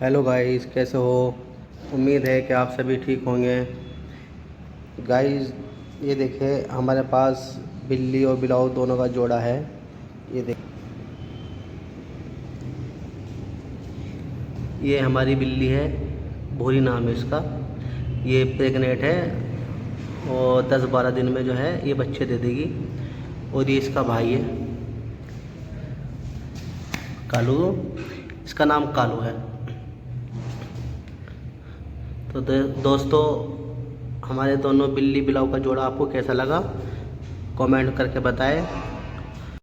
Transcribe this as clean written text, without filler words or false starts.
Hello guys, कैसे हो। उम्मीद है कि आप सभी ठीक होंगे। गाइस, ये देखिए हमारे पास बिल्ली और बिलाऊ दोनों का जोड़ा है। ये देख, ये हमारी बिल्ली है, भूरी नाम है इसका। ये प्रेग्नेंट है और 10-12 दिन में जो है ये बच्चे दे देगी। और ये इसका भाई है कालू, इसका नाम कालू है। तो दोस्तों, हमारे दोनों बिल्ली बिलाऊ का जोड़ा आपको कैसा लगा कमेंट करके बताएं।